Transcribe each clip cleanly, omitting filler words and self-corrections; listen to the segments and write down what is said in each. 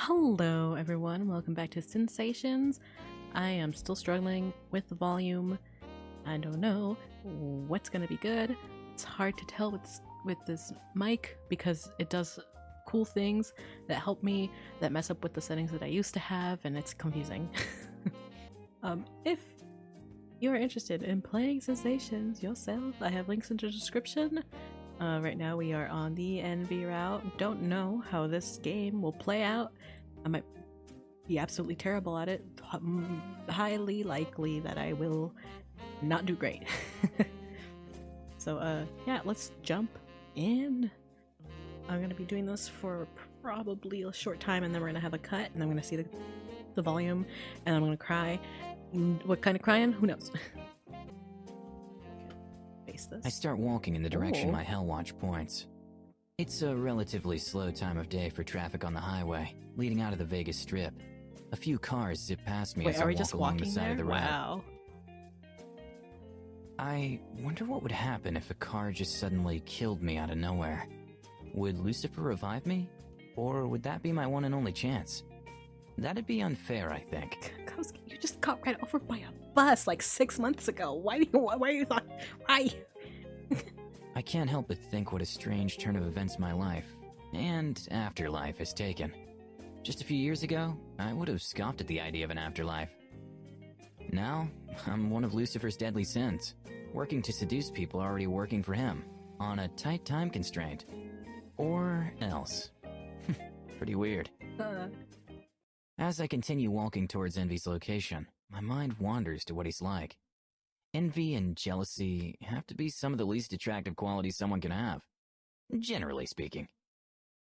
Hello everyone, welcome back to Sinsations. I am still struggling with the volume. I don't know what's gonna be good. It's hard to tell with this mic because it does cool things that help me that mess up with the settings that I used to have, and it's confusing. If you are interested in playing Sensations yourself, I have links in the description. Right now we are on the Envy route. Don't know how this game will play out. I might be absolutely terrible at it. Highly likely that I will not do great. So yeah, let's jump in. I'm gonna be doing this for probably a short time, and then we're gonna have a cut, and I'm gonna see the volume, and I'm gonna cry. What kind of crying? Who knows? Face this. I start walking in the direction my Hell Watch points. It's a relatively slow time of day for traffic on the highway, leading out of the Vegas Strip. A few cars zip past me Wait, as are I we walk just along the walking side there? of the road. Wow. I wonder what would happen if a car just suddenly killed me out of nowhere. Would Lucifer revive me? Or would that be my one and only chance? That'd be unfair, I think. Koski, you just got ran over by a bus like 6 months ago. Why are you thought? Why? I can't help but think what a strange turn of events my life, and afterlife, has taken. Just a few years ago, I would have scoffed at the idea of an afterlife. Now, I'm one of Lucifer's deadly sins, working to seduce people already working for him, on a tight time constraint. Or else. Pretty weird. As I continue walking towards Envy's location, my mind wanders to what he's like. Envy and jealousy have to be some of the least attractive qualities someone can have, generally speaking.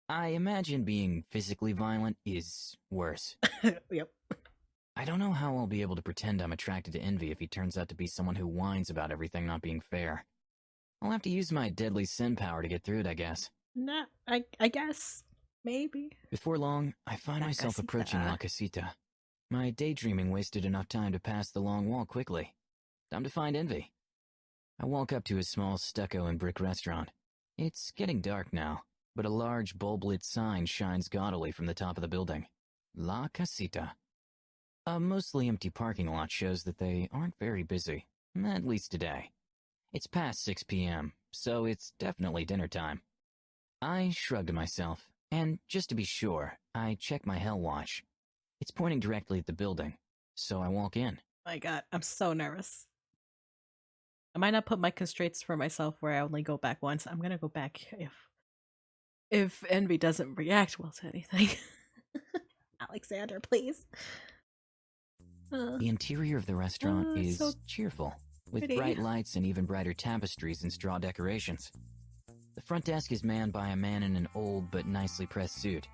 I imagine being physically violent is worse. Yep. I don't know how I'll be able to pretend I'm attracted to Envy if he turns out to be someone who whines about everything not being fair. I'll have to use my deadly sin power to get through it, I guess. Nah, I guess. Maybe. Before long, I find La myself Casita. approaching La Casita. My daydreaming wasted enough time to pass the long wall quickly. Time to find Envy. I walk up to a small stucco and brick restaurant. It's getting dark now, but a large bulb-lit sign shines gaudily from the top of the building. La Casita. A mostly empty parking lot shows that they aren't very busy, at least today. It's past 6 p.m., so it's definitely dinner time. I shrug to myself, and just to be sure, I check my Hell Watch. It's pointing directly at the building, so I walk in. My God, I'm so nervous. I might not put my constraints for myself where I only go back once. I'm gonna go back if Envy doesn't react well to anything. Alexander, please. The interior of the restaurant is so cheerful, with pretty. bright lights and even brighter tapestries and straw decorations. The front desk is manned by a man in an old but nicely pressed suit.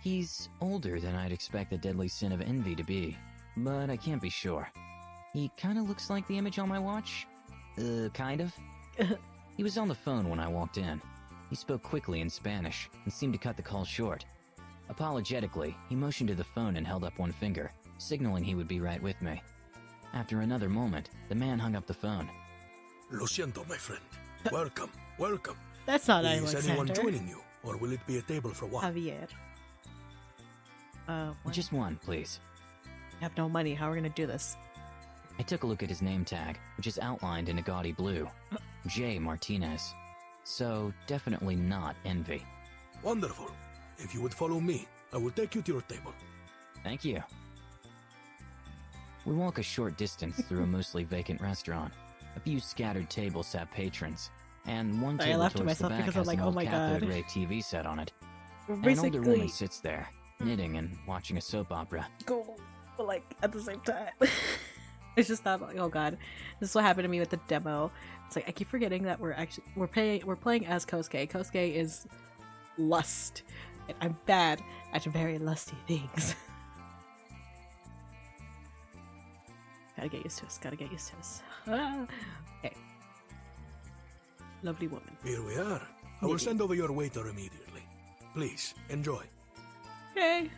He's older than I'd expect the deadly sin of envy to be, but I can't be sure. He kinda looks like the image on my watch. Kind of. He was on the phone when I walked in. He spoke quickly in Spanish and seemed to cut the call short. Apologetically, he motioned to the phone and held up one finger, signaling he would be right with me. After another moment, the man hung up the phone. Lo siento, my friend. Welcome, welcome. That's not Is anyone Alexander. joining you, or will it be a table for one? Javier. What? Just one, please. I have no money. How are we gonna do this? I took a look at his name tag, which is outlined in a gaudy blue. J. Martinez. So, definitely not Envy. Wonderful. If you would follow me, I will take you to your table. Thank you. We walk a short distance through a mostly vacant restaurant. A few scattered tables have patrons, and one Sorry, I table laughed at towards the myself back because I'm has like, an oh old my cathode God. ray TV set on it. We're An older woman basically sits there, knitting and watching a soap opera. go, but like at the same time. It's just not like, oh God, this is what happened to me with the demo. It's like I keep forgetting that we're playing as Kosuke. Kosuke is lust, and I'm bad at very lusty things. Gotta get used to this. Gotta get used to this. Okay. Lovely woman. Here we are. I will send over your waiter immediately. Please, enjoy. Okay.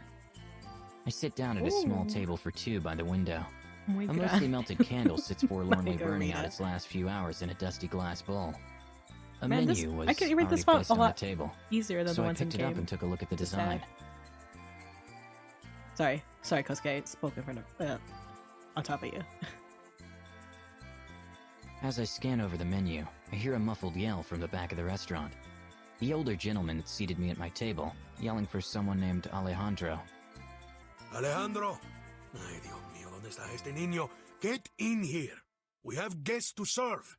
I sit down at a small table for two by the window. Oh my A God. mostly melted candle sits forlornly burning out arena. its last few hours in a dusty glass bowl. A Man, menu I can read already this font placed a on the lot table, easier than so the I ones in picked it up game. and took a look at the Just design. sad. Sorry, Kosuke, I spoke in front of, on top of you. As I scan over the menu, I hear a muffled yell from the back of the restaurant. The older gentleman that seated me at my table, yelling for someone named Alejandro. Alejandro? Ay, Dios mío, ¿dónde está este niño? Get in here. We have guests to serve.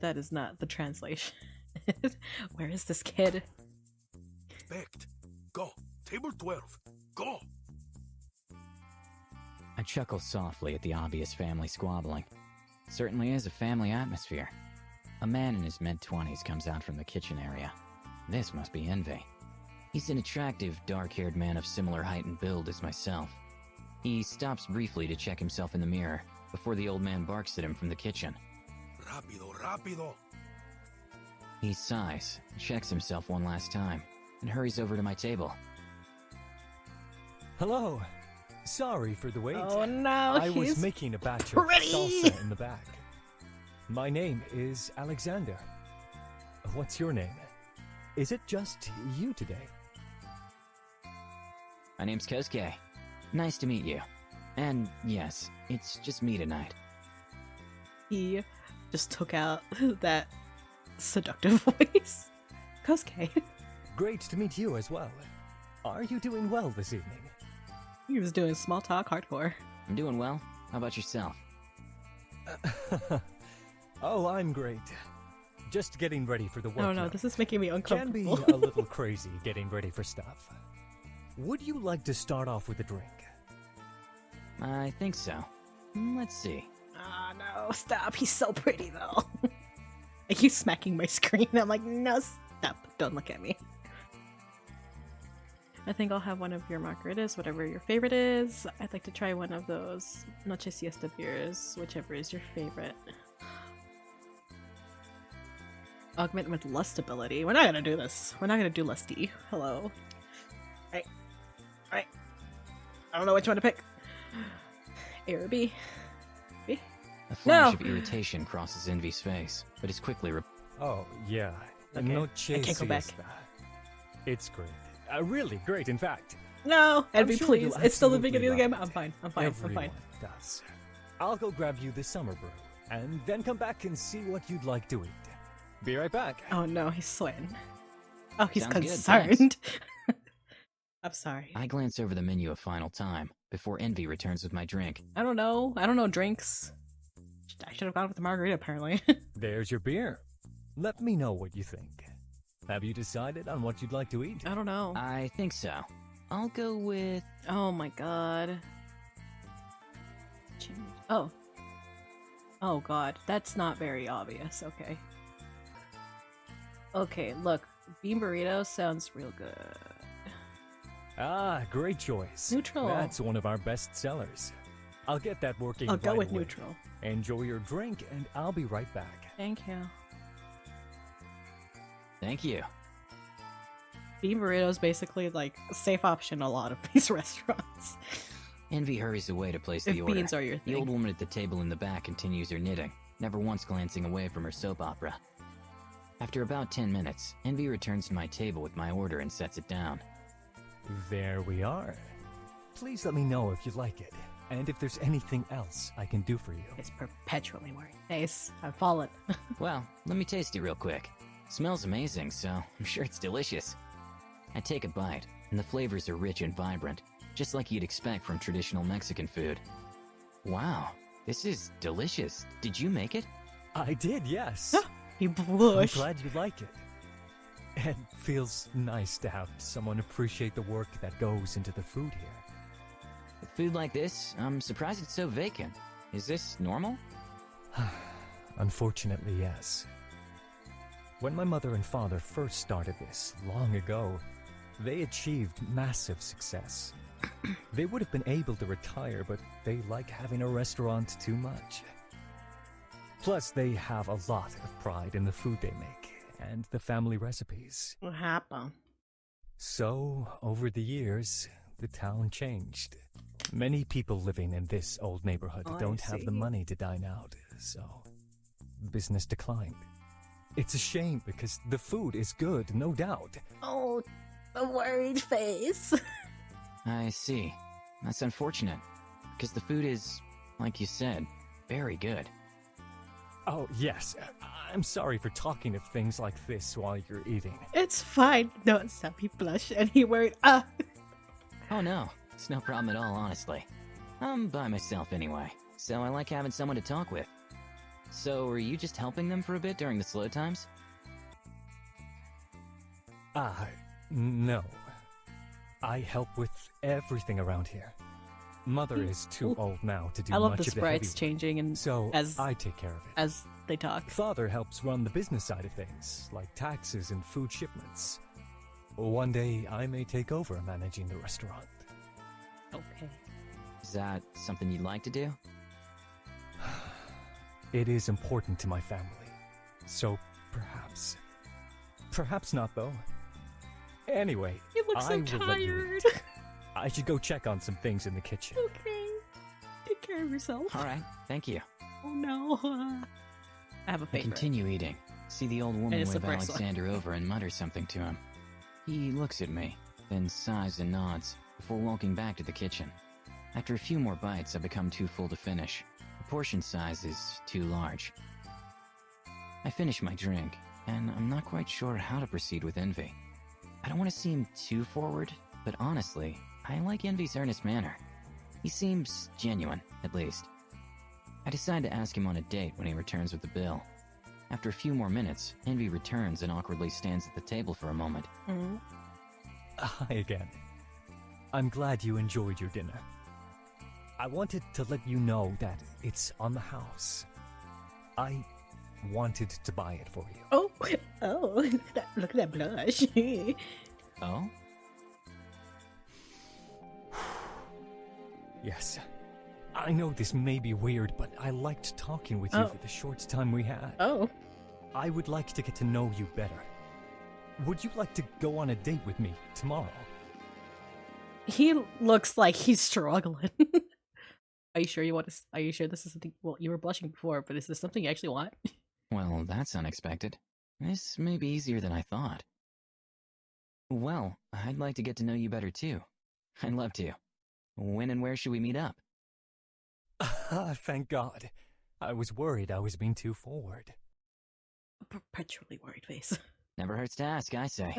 That is not the translation. Where is this kid? Respect. Go. Table 12. Go. I chuckle softly at the obvious family squabbling. Certainly is a family atmosphere. A man in his mid-20s comes out from the kitchen area. This must be Envy. He's an attractive, dark-haired man of similar height and build as myself. He stops briefly to check himself in the mirror before the old man barks at him from the kitchen. Rápido, rápido. He sighs, checks himself one last time, and hurries over to my table. Hello. Sorry for the wait. Oh no, I was making a batch of salsa in the back. My name is Alexander. What's your name? Is it just you today? My name's Kosuke. Nice to meet you. And yes, it's just me tonight. He just took out that seductive voice. Kosuke. Great to meet you as well. Are you doing well this evening? He was doing small talk hardcore. I'm doing well. How about yourself? Oh, I'm great. Just getting ready for the work. Oh no, this is making me Can uncomfortable. be a little crazy getting ready for stuff. Would you like to start off with a drink? I think so. Let's see. Ah no, stop. He's so pretty though. I keep smacking my screen. I'm like, no, stop. Don't look at me. I think I'll have one of your margaritas, whatever your favorite is. I'd like to try one of those Noche Siesta beers, whichever is your favorite. Augment with lust ability. We're not gonna do this. We're not gonna do lusty. Hello. Right. Right. I don't know which one to pick. A or B. B? A flash No! of irritation crosses Envy's face, but is quickly Oh, yeah. Okay, Noche I can't go back. Siesta. It's great. Really great, in fact. No! I'm Envy, sure please. you'll It's still the absolutely beginning of the game. love I'm it. fine. I'm fine. Everyone I'm fine. does. I'll go grab you the summer brew, and then come back and see what you'd like to eat. Be right back. Oh no, he's sweating. Oh, he's Sounds good, concerned. I'm sorry. I glance over the menu a final time before Envy returns with my drink. I don't know. I don't know drinks. I should have gone with the margarita, apparently. There's your beer. Let me know what you think. Have you decided on what you'd like to eat? I don't know. I think so. I'll go with... Oh my god. Oh. Oh god. That's not very obvious. Okay. Okay, look. Bean burrito sounds real good. Ah, great choice. Neutral. That's one of our best sellers. I'll get that working I'll go right with away. neutral. Enjoy your drink, and I'll be right back. Thank you. Thank you. Bean burrito is basically like a safe option in a lot of these restaurants. Envy hurries away to place If the order. beans are your The old thing. woman at the table in the back continues her knitting, never once glancing away from her soap opera. After about 10 minutes, Envy returns to my table with my order and sets it down. There we are. Please let me know if you like it, and if there's anything else I can do for you. It's perpetually wearing face. I've fallen. Well, let me taste it real quick. Smells amazing, so I'm sure it's delicious. I take a bite, and the flavors are rich and vibrant, just like you'd expect from traditional Mexican food. Wow, this is delicious. Did you make it? I did, yes. He I'm blushed. glad you like it. It feels nice to have someone appreciate the work that goes into the food here. With food like this, I'm surprised it's so vacant. Is this normal? Unfortunately, yes. When my mother and father first started this, long ago, they achieved massive success. They would have been able to retire, but they like having a restaurant too much. Plus, they have a lot of pride in the food they make, and the family recipes. What happened? So, over the years, the town changed. Many people living in this old neighborhood Oh, I don't have the see. money to dine out, so business declined. It's a shame because the food is good, no doubt. Oh, the worried face. I see. That's unfortunate, because the food is, like you said, very good. Oh, yes. I'm sorry for talking of things like this while you're eating. It's fine. Don't stop me blush any word. Oh no, it's no problem at all, honestly. I'm by myself anyway, so I like having someone to talk with. So, were you just helping them for a bit during the slow times? No. I help with everything around here. Mother is too old now to do I love much the of the heavy sprites work, changing and so as I take care of it. as they talk. Father helps run the business side of things, like taxes and food shipments. One day, I may take over managing the restaurant. Okay. Is that something you'd like to do? It is important to my family, so perhaps. Perhaps not, though. Anyway, You look so I will let you tired. eat. I should go check on some things in the kitchen. Okay. Take care of yourself. Alright, thank you. Oh no. I have a I favorite. continue eating. See the old woman it's the wave first one. Alexander over and mutter something to him. He looks at me, then sighs and nods, before walking back to the kitchen. After a few more bites, I become too full to finish. The portion size is too large. I finish my drink, and I'm not quite sure how to proceed with Envy. I don't want to seem too forward, but honestly, I like Envy's earnest manner. He seems genuine, at least. I decide to ask him on a date when he returns with the bill. After a few more minutes, Envy returns and awkwardly stands at the table for a moment. Mhm. Hi again. I'm glad you enjoyed your dinner. I wanted to let you know that it's on the house. I wanted to buy it for you. Oh, look at that blush. Oh? Yes. I know this may be weird, but I liked talking with you Oh. for the short time we had. Oh. I would like to get to know you better. Would you like to go on a date with me tomorrow? He looks like he's struggling. Are you sure you want to? Are you sure this is something? Well, you were blushing before, but is this something you actually want? Well, that's unexpected. This may be easier than I thought. Well, I'd like to get to know you better too. I'd love to. When and where should we meet up? Thank God. I was worried I was being too forward. Perpetually worried face. Never hurts to ask, I say.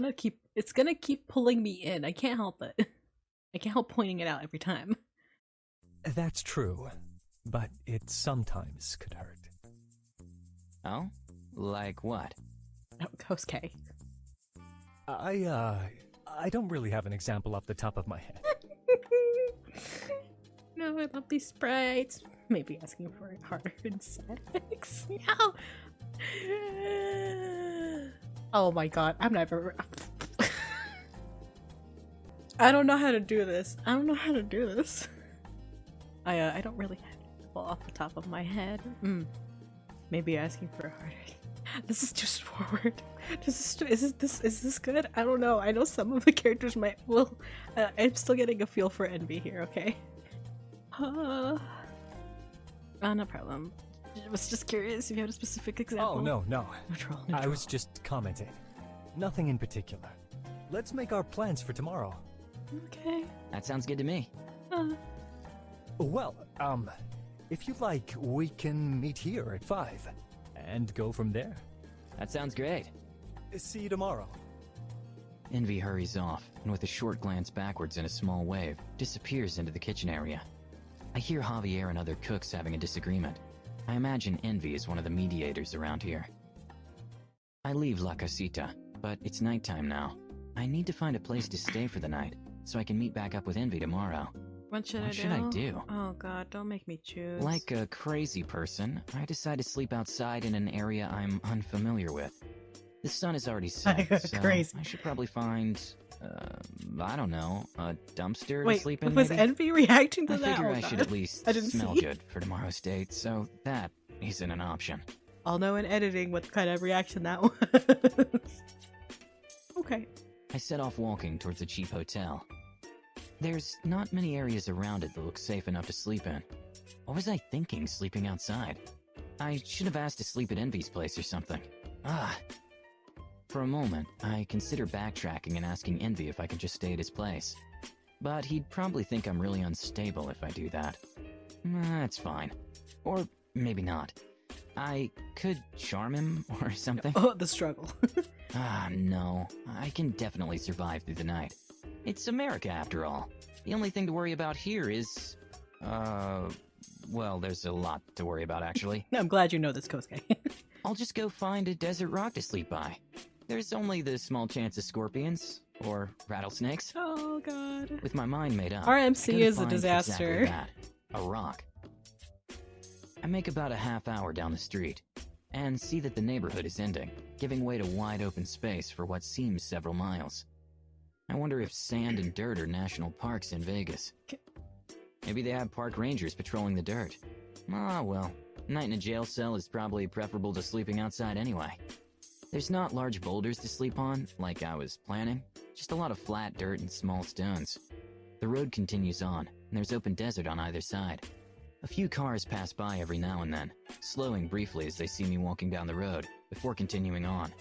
It's gonna keep pulling me in. I can't help it. I can't help pointing it out every time. That's true, but it sometimes could hurt. Oh? Like what? Oh, okay. I don't really have an example off the top of my head. No, I love these sprites. Maybe asking for it harder in sex. No. Oh my god, I'm never. I don't know how to do this. I don't know how to do this. I don't really have it off the top of my head. Maybe asking for harder. This is too forward. Is this good? I don't know. I know some of the characters might. Well, I'm still getting a feel for Envy here. Okay. No problem. I was just curious if you had a specific example. Oh, no. Neutral. I was just commenting. Nothing in particular. Let's make our plans for tomorrow. Okay. That sounds good to me. Well, if you like, we can meet here at 5 and go from there. That sounds great. See you tomorrow. Envy hurries off, and with a short glance backwards and a small wave, disappears into the kitchen area. I hear Javier and other cooks having a disagreement. I imagine Envy is one of the mediators around here. I leave La Casita, but it's nighttime now. I need to find a place to stay for the night, so I can meet back up with Envy tomorrow. What should I do? Oh god, don't make me choose. Like a crazy person, I decide to sleep outside in an area I'm unfamiliar with. The sun is already set, so Crazy. I should probably find, I don't know, a dumpster Wait, to sleep in, was maybe? Envy reacting to I that? figure Oh, I should God. at least I didn't smell see. good for tomorrow's date, so that isn't an option. I'll know in editing what kind of reaction that was. Okay. I set off walking towards a cheap hotel. There's not many areas around it that look safe enough to sleep in. What was I thinking sleeping outside? I should have asked to sleep at Envy's place or something. For a moment, I consider backtracking and asking Envy if I could just stay at his place. but he'd probably think I'm really unstable if I do that. That's fine. Or maybe not. I could charm him or something. Oh, the struggle. No. I can definitely survive through the night. It's America, after all. The only thing to worry about here is... well, there's a lot to worry about, actually. I'm glad you know this, Kosuke. I'll just go find a desert rock to sleep by. There's only the small chance of scorpions or rattlesnakes. Oh, God. With my mind made up, RMC I gotta is a find disaster. Exactly that, a rock. I make about a half hour down the street and see that the neighborhood is ending, giving way to wide open space for what seems several miles. I wonder if sand and dirt are national parks in Vegas. Maybe they have park rangers patrolling the dirt. Ah, well, night in a jail cell is probably preferable to sleeping outside anyway. There's not large boulders to sleep on, like I was planning, just a lot of flat dirt and small stones. The road continues on, and there's open desert on either side. A few cars pass by every now and then, slowing briefly as they see me walking down the road, before continuing on.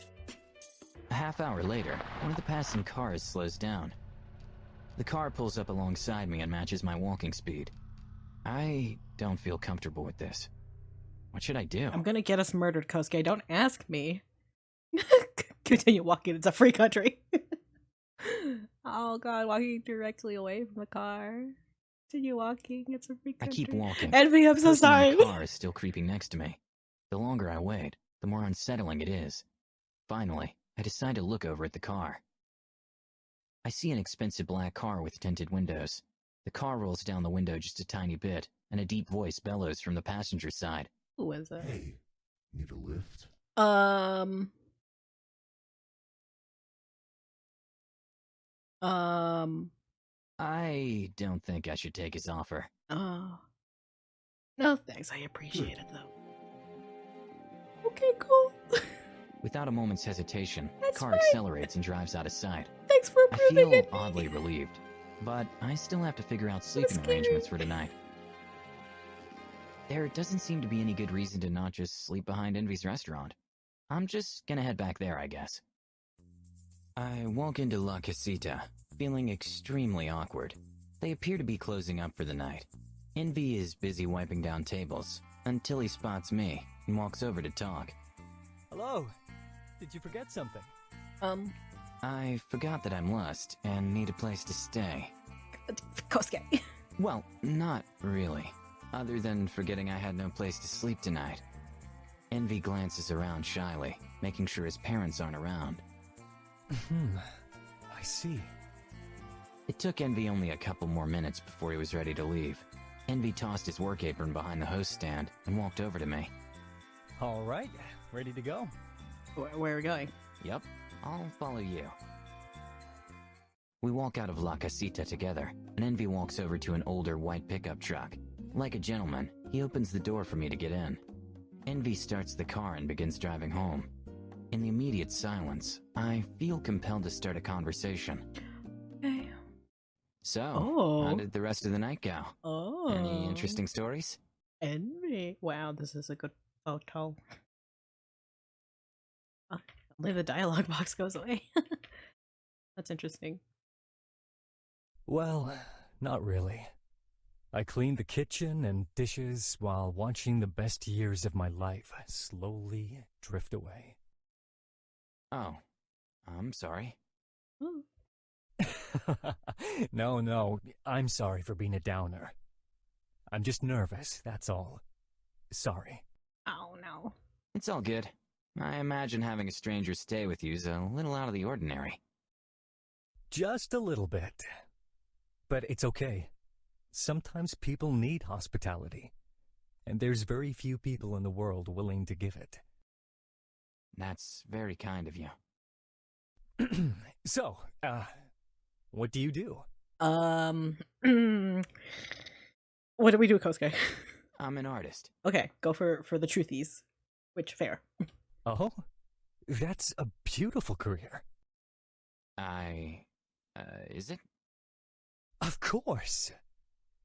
A half hour later, one of the passing cars slows down. The car pulls up alongside me and matches my walking speed. I don't feel comfortable with this. What should I do? I'm gonna get us murdered, Kosuke. Don't ask me. Continue walking. It's a free country. Oh, God. Walking directly away from the car. Continue walking. It's a free I country. keep walking. Envy, I'm so The person in sorry. the car is still creeping next to me. The longer I wait, the more unsettling it is. Finally, I decide to look over at the car. I see an expensive black car with tinted windows. The car rolls down the window just a tiny bit, and a deep voice bellows from the passenger side. Who is it? Hey, need a lift? I don't think I should take his offer. Oh. No, thanks. I appreciate it, though. Okay, cool. Without a moment's hesitation, the That's car fine. accelerates and drives out of sight. Thanks for I approving feel it. oddly relieved, but I still have to figure out sleeping scared. arrangements for tonight. There doesn't seem to be any good reason to not just sleep behind Envy's restaurant. I'm just gonna head back there, I guess. I walk into La Casita, feeling extremely awkward. They appear to be closing up for the night. Envy is busy wiping down tables, until he spots me and walks over to talk. Hello. Did you forget something? I forgot that I'm lost and need a place to stay. Kosuke. Well, not really. Other than forgetting I had no place to sleep tonight. Envy glances around shyly, making sure his parents aren't around. I see. It took Envy only a couple more minutes before he was ready to leave. Envy tossed his work apron behind the host stand and walked over to me. All right, ready to go. Where are we going? Yep, I'll follow you. We walk out of La Casita together, and Envy walks over to an older white pickup truck. Like a gentleman, he opens the door for me to get in. Envy starts the car and begins driving home. In the immediate silence, I feel compelled to start a conversation. Okay. So, Oh. how did the rest of the night go? Oh. Any interesting stories? Envy. Wow, this is a good photo. Only the dialogue box goes away. That's interesting. Well, not really. I cleaned the kitchen and dishes while watching the best years of my life slowly drift away. Oh, I'm sorry. Oh. No, I'm sorry for being a downer. I'm just nervous, that's all. Sorry. Oh, no. It's all good. I imagine having a stranger stay with you is a little out of the ordinary. Just a little bit. But it's okay. Sometimes people need hospitality, and there's very few people in the world willing to give it. That's very kind of you. So, what do you do? What do we do, Kosuke? I'm an artist. Okay, go for the truthies. Which, fair. Oh, that's a beautiful career. Is it? Of course.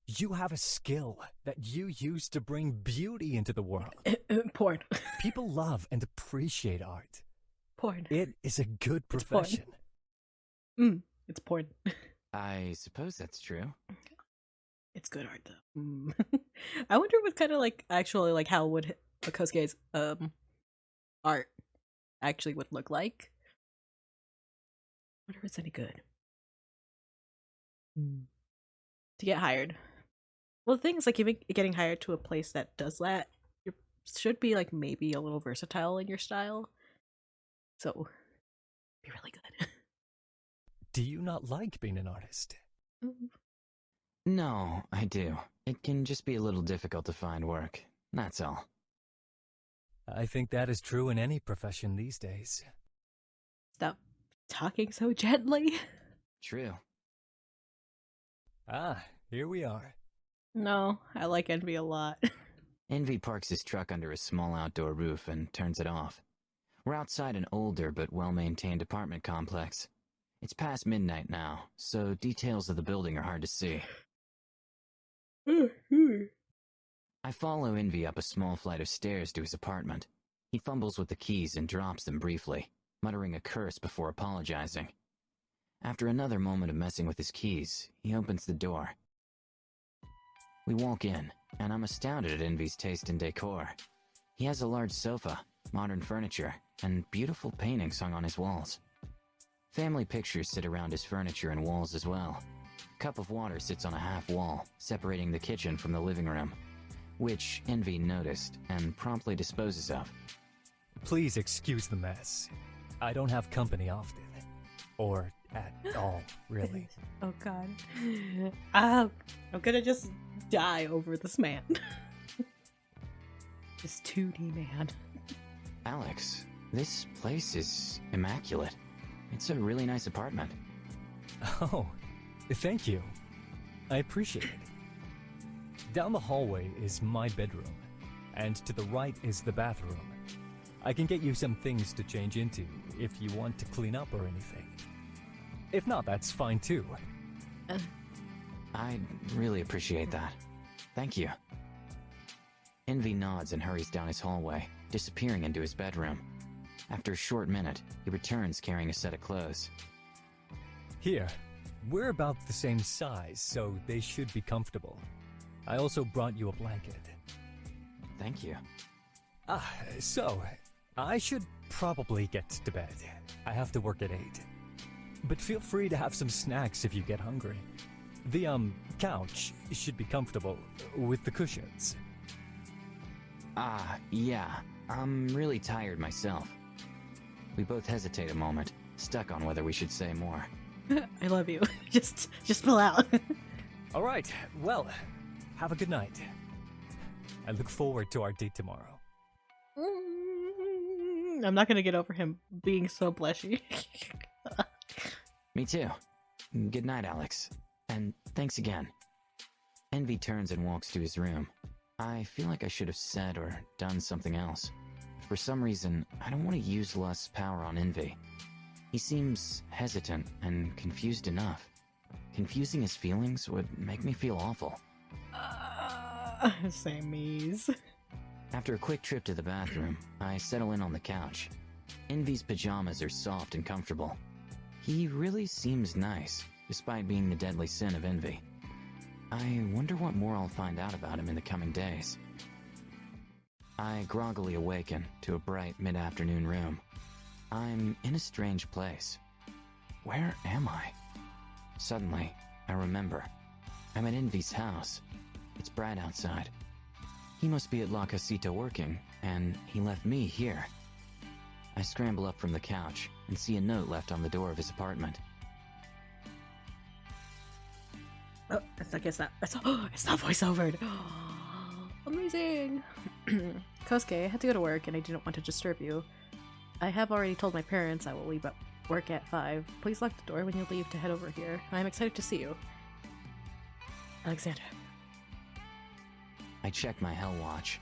You have a skill that you use to bring beauty into the world. Porn. People love and appreciate art. Porn. It is a good It's porn. profession. It's porn. I suppose that's true. It's good art though. I wonder what kind of like actually like how would Kosuke's art actually would look like. I wonder if it's any good. To get hired. Well, the thing is, like, even getting hired to a place that does that, you should be like maybe a little versatile in your style. So, be really good. Do you not like being an artist? No, I do. It can just be a little difficult to find work. That's all. I think that is true in any profession these days. Stop talking so gently. True. Ah, here we are. No, I like Envy a lot. Envy parks his truck under a small outdoor roof and turns it off. We're outside an older but well-maintained apartment complex. It's past midnight now, so details of the building are hard to see. I follow Envy up a small flight of stairs to his apartment. He fumbles with the keys and drops them briefly, muttering a curse before apologizing. After another moment of messing with his keys, he opens the door. We walk in, and I'm astounded at Envy's taste in decor. He has a large sofa, modern furniture, and beautiful paintings hung on his walls. Family pictures sit around his furniture and walls as well. A cup of water sits on a half wall, separating the kitchen from the living room, which Envy noticed and promptly disposes of. Please excuse the mess. I don't have company often. Or at all, really. Oh god. I'm gonna just die over this man. This 2D man. Alex, this place is immaculate. It's a really nice apartment. Oh, thank you. I appreciate it. Down the hallway is my bedroom, and to the right is the bathroom. I can get you some things to change into if you want to clean up or anything. If not, that's fine too. I'd really appreciate that. Thank you. Envy nods and hurries down his hallway, disappearing into his bedroom. After a short minute, he returns carrying a set of clothes. Here, we're about the same size, so they should be comfortable. I also brought you a blanket. Thank you. So, I should probably get to bed. I have to work at 8. But feel free to have some snacks if you get hungry. The, couch should be comfortable with the cushions. Yeah. I'm really tired myself. We both hesitate a moment, stuck on whether we should say more. I love you. Just pull out. All right, well, have a good night. I look forward to our date tomorrow. I'm not gonna get over him being so blushy. Me too. Good night, Alex. And thanks again. Envy turns and walks to his room. I feel like I should have said or done something else. For some reason, I don't want to use lust's power on Envy. He seems hesitant and confused enough. Confusing his feelings would make me feel awful. Samies. After a quick trip to the bathroom, I settle in on the couch. Envy's pajamas are soft and comfortable. He really seems nice, despite being the deadly sin of envy. I wonder what more I'll find out about him in the coming days. I groggily awaken to a bright mid-afternoon room. I'm in a strange place. Where am I? Suddenly, I remember. I'm at Envy's house. It's bright outside. He must be at La Casita working, and he left me here. I scramble up from the couch and see a note left on the door of his apartment. Oh, it's not voiceovered. Amazing. Kosuke, I had to go to work and I didn't want to disturb you. I have already told my parents I will leave at work at 5. Please lock the door when you leave to head over here. I am excited to see you. Alexander. I check my hell watch.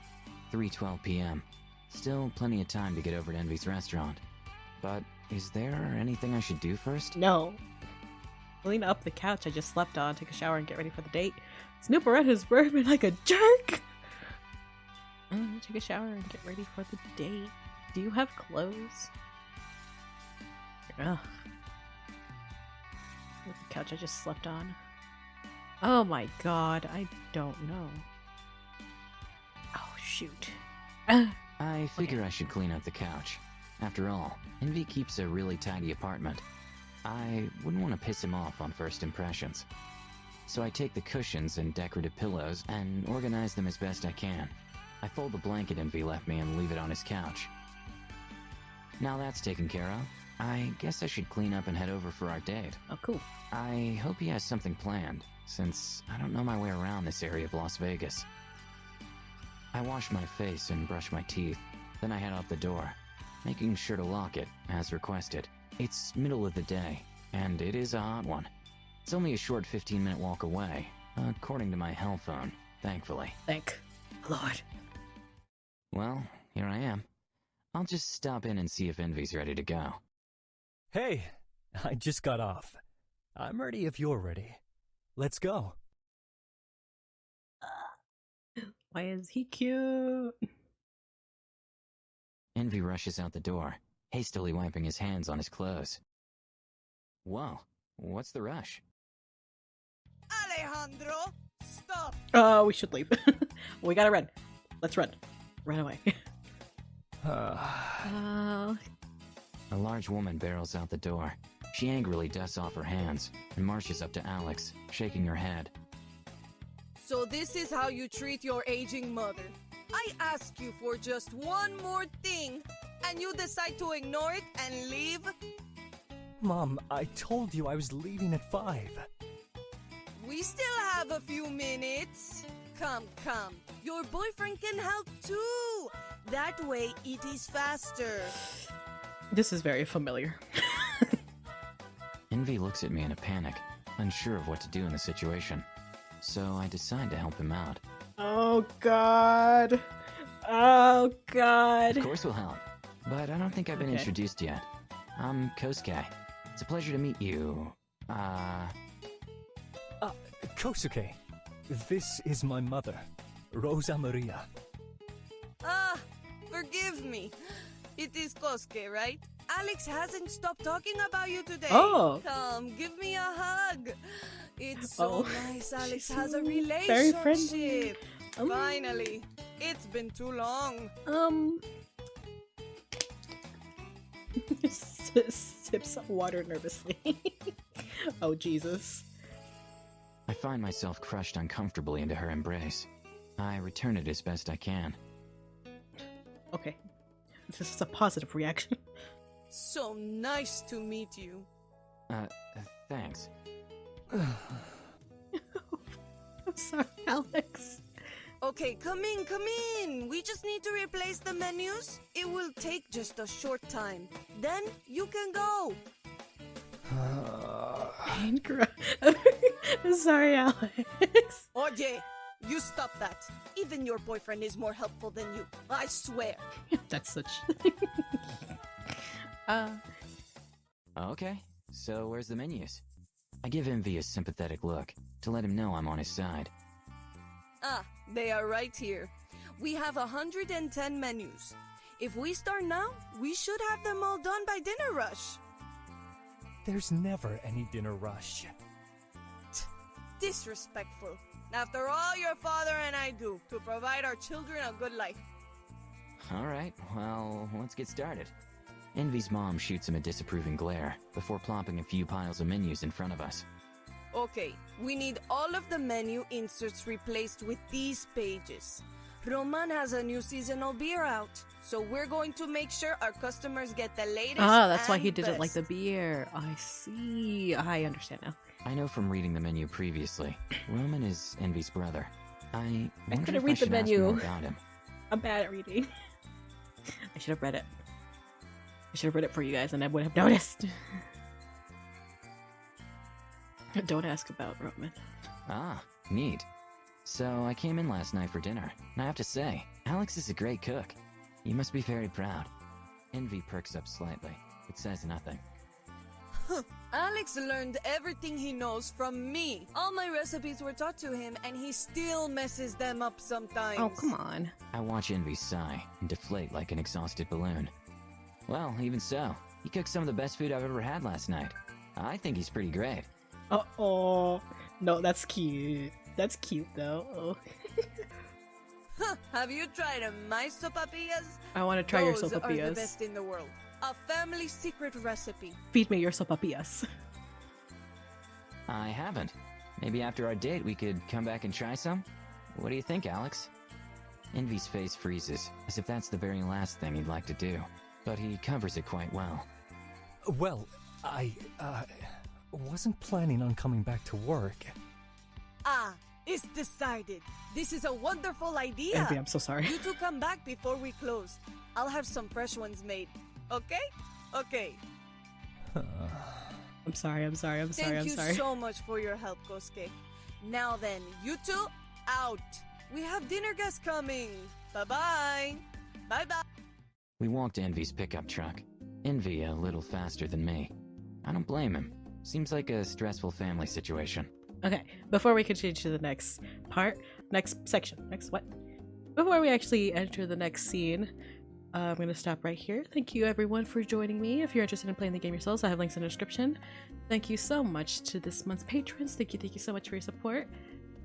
3:12 p.m. Still plenty of time to get over to Envy's restaurant. But is there anything I should do first? No. Lean up the couch I just slept on, take a shower, and get ready for the date. Snoop around his bourbon like a jerk! Take a shower and get ready for the date. Do you have clothes? Ugh. With the couch I just slept on. Oh my god, I don't know. Oh, shoot. I figure I should clean up the couch. After all, Envy keeps a really tidy apartment. I wouldn't want to piss him off on first impressions. So I take the cushions and decorative pillows and organize them as best I can. I fold the blanket Envy left me and leave it on his couch. Now that's taken care of, I guess I should clean up and head over for our date. Oh, cool. I hope he has something planned, since I don't know my way around this area of Las Vegas. I wash my face and brush my teeth, then I head out the door, making sure to lock it, as requested. It's middle of the day, and it is a hot one. It's only a short 15-minute walk away, according to my hell phone, thankfully. Thank Lord. Well, here I am. I'll just stop in and see if Envy's ready to go. Hey, I just got off. I'm ready if you're ready. Let's go. Why is he cute? Envy rushes out the door, hastily wiping his hands on his clothes. Whoa, what's the rush? Alejandro, stop! Oh, we should leave. We gotta run. Let's run. Run away. A large woman barrels out the door. She angrily dusts off her hands and marches up to Alex, shaking her head. So this is how you treat your aging mother. I ask you for just one more thing, and you decide to ignore it and leave? Mom, I told you I was leaving at 5. We still have a few minutes. Come. Your boyfriend can help too. That way it is faster. This is very familiar. Envy looks at me in a panic, unsure of what to do in the situation. So I decide to help him out. Oh god. Oh god. Of course we'll help, but I don't think I've been introduced yet. I'm Kosuke. It's a pleasure to meet you. Kosuke, this is my mother, Rosa Maria. Forgive me. It is Kosuke, right? Alex hasn't stopped talking about you today. Oh. Come, give me a hug. It's so nice Alex She's has a very friendly. relationship. Finally. It's been too long. Sips water nervously. Oh, Jesus. I find myself crushed uncomfortably into her embrace. I return it as best I can. Okay. This is a positive reaction. So nice to meet you. Thanks. I'm sorry, Alex. Okay, come in. We just need to replace the menus. It will take just a short time. Then you can go. I'm sorry, Alex. Oye, you stop that. Even your boyfriend is more helpful than you. I swear. That's such... Okay, so where's the menus? I give Envy a sympathetic look to let him know I'm on his side. They are right here. We have 110 menus. If we start now, we should have them all done by dinner rush. There's never any dinner rush. Disrespectful. After all your father and I do to provide our children a good life. Alright, well, let's get started. Envy's mom shoots him a disapproving glare before plopping a few piles of menus in front of us. Okay, we need all of the menu inserts replaced with these pages. Roman has a new seasonal beer out, so we're going to make sure our customers get the latest. That's why and he didn't like best. the beer. I see. I understand now. I know from reading the menu previously, Roman is Envy's brother. I wonder couldn't if read the should ask menu. more about him. I'm bad at reading. I should have read it. I should have read it for you guys and I would have noticed. Don't ask about Roman. Ah, neat. So I came in last night for dinner, and I have to say, Alex is a great cook. You must be very proud. Envy perks up slightly, but says nothing. Alex learned everything he knows from me. All my recipes were taught to him, and he still messes them up sometimes. Oh, come on. I watch Envy sigh and deflate like an exhausted balloon. Well, even so, he cooked some of the best food I've ever had last night. I think he's pretty great. Oh, no, that's cute. That's cute though. Oh. Have you tried my sopapillas? I want to try your Those are the sopapillas. best in the world. A family secret recipe. Feed me your sopapillas. I haven't. Maybe after our date we could come back and try some? What do you think, Alex? Envy's face freezes, as if that's the very last thing he'd like to do. But he covers it quite well. Well, I wasn't planning on coming back to work. Ah, it's decided. This is a wonderful idea. Envy, I'm so sorry. You two come back before we close. I'll have some fresh ones made. Okay? Okay. I'm sorry. Thank you so much for your help, Kosuke. Now then, you two, out. We have dinner guests coming. Bye-bye. Bye-bye. We walked to Envy's pickup truck. Envy a little faster than me. I don't blame him. Seems like a stressful family situation. Okay, before we continue to the next part, next section, next what? Before we actually enter the next scene, I'm going to stop right here. Thank you everyone for joining me. If you're interested in playing the game yourselves, I have links in the description. Thank you so much to this month's patrons. Thank you so much for your support.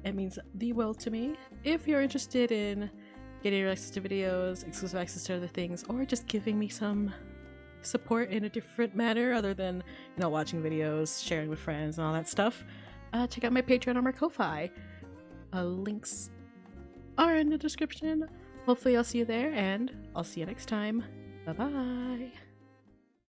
It means the world to me. If you're interested in getting your access to videos, exclusive access to other things, or just giving me some support in a different manner other than, you know, watching videos, sharing with friends, and all that stuff, check out my Patreon or my Ko-Fi. Links are in the description. Hopefully I'll see you there, and I'll see you next time. Bye-bye.